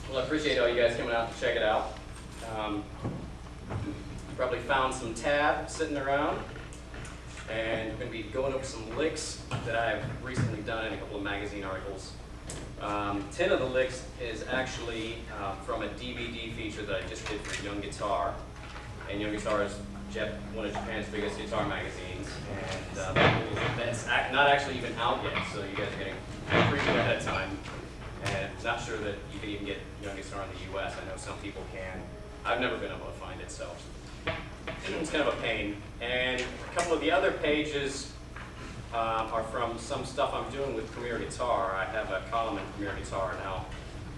Well, I appreciate all you guys coming out to check it out. Probably found some tab sitting around, and we're going to be going over some licks that I've recently done in a couple of magazine articles. 10 of the licks is actually from a DVD feature that I just did for Young Guitar. And Young Guitar is one of Japan's biggest guitar magazines, and that's not actually even out yet, so you guys are getting a preview ahead of time. And I'm not sure that you can even get Young Guitar in the US. I know some people can. I've never been able to find it, so it's kind of a pain. And a couple of the other pages are from some stuff I'm doing with Premier Guitar. I have a column in Premier Guitar now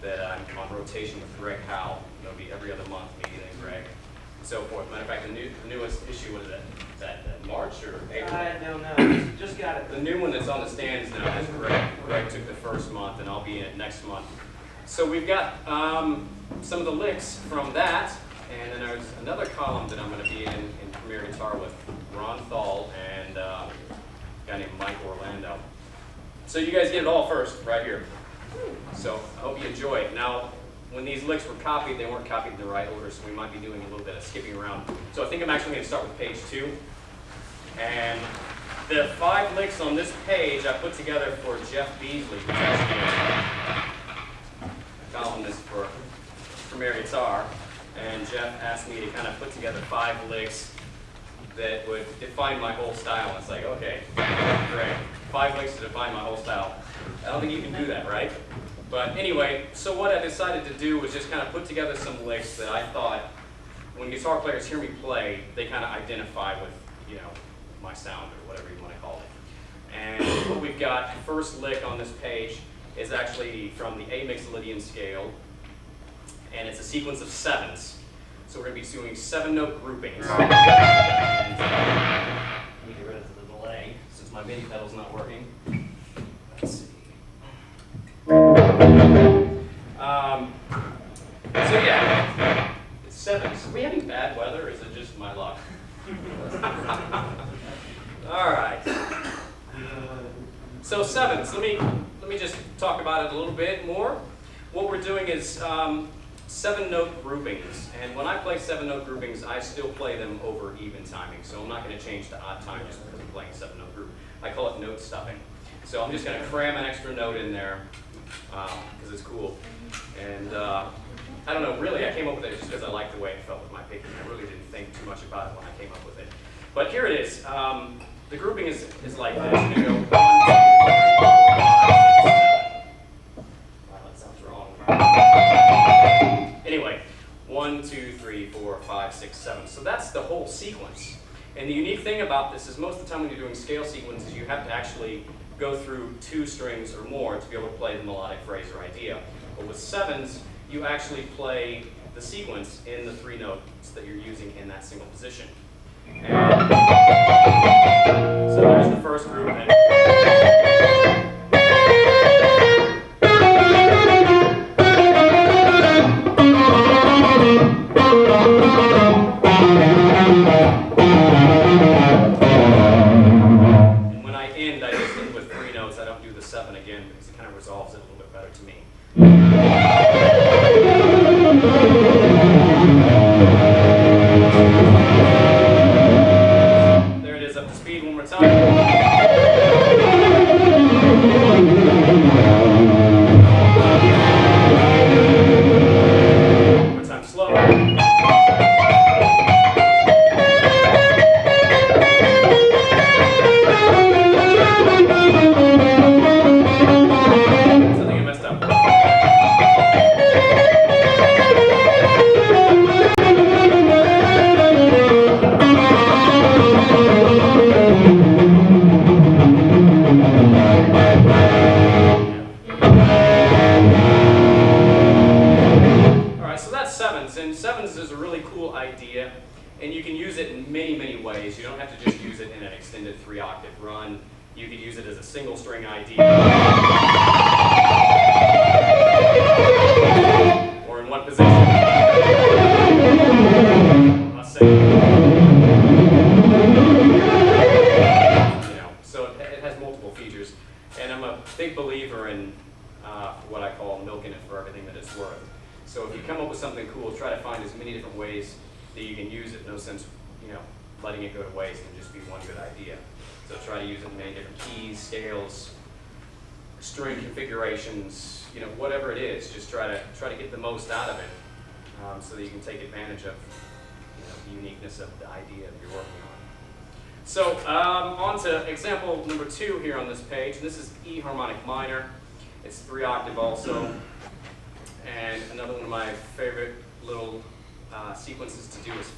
that I'm on rotation with Greg Howell. It'll be every other month, me and Greg, and so forth. Matter of fact, the newest issue, what is it? Is that March or April? I don't know. Just got it. The new one that's on the stands now is Greg. Greg took the first month, and I'll be in it next month. So we've got some of the licks from that, and then there's another column that I'm going to be in Premier Guitar with Ron Thal and a guy named Mike Orlando. So you guys get it all first, right here. So I hope you enjoy it. Now, when these licks were copied, they weren't copied in the right order, so we might be doing a little bit of skipping around. So I think I'm actually going to start with page 2. And the 5 licks on this page I put together for Jeff Beasley, who's actually a columnist for Premier Guitar. And Jeff asked me to kind of put together 5 licks that would define my whole style. And it's like, okay, great. 5 licks to define my whole style. I don't think you can do that, right? But anyway, so what I decided to do was just kind of put together some licks that I thought, when guitar players hear me play, they kind of identify with, you know, my sound or whatever you want to call it. And what we've got, first lick on this page is actually from the A Mixolydian scale, and it's a sequence of 7s. So we're going to be doing 7-note groupings. And, let me get rid of the delay since my MIDI pedal's not working. Let's see. So yeah, it's 7s. Are we having bad weather, or is it just my luck? All right. So 7s. Let me just talk about it a little bit more. What we're doing is 7-note groupings, and when I play 7-note groupings, I still play them over even timing. So I'm not going to change to odd time just because I'm playing 7-note group. I call it note stuffing. So I'm just going to cram an extra note in there because it's cool. And I don't know, really, I came up with it just because I liked the way it felt with my picking. I really didn't think too much about it when I came up with it. But here it is. The grouping is like this. You're going to go 1, 2, 3, 4, 5, 6, 7. Wow, that sounds wrong. Anyway, 1, 2, 3, 4, 5, 6, 7. So that's the whole sequence. And the unique thing about this is most of the time when you're doing scale sequences, you have to actually go through 2 strings or more to be able to play the melodic phrase or idea. But with 7s, you actually play the sequence in the 3 notes that you're using in that single position. And so there's the first group. And when I end, I just end with 3 notes. I don't do the 7 again because it kind of resolves it a little bit better to me. sevens, and sevens is a really cool idea, and you can use it in many, many ways. You don't have to just use it in an extended 3-octave run. You could use it as a single string idea, or in one position, a second. So it has multiple features, and I'm a big believer in what I call milking it for everything that it's worth. So if you come up with something cool, try to find as many different ways that you can use it. No sense, letting it go to waste and just be one good idea. So try to use it in many different keys, scales, string configurations, whatever it is. Just try to get the most out of it, so that you can take advantage of the uniqueness of the idea that you're working on. So on to example number 2 here on this page. And this is E harmonic minor. It's 3-octave also. And another one of my favorite little sequences to do is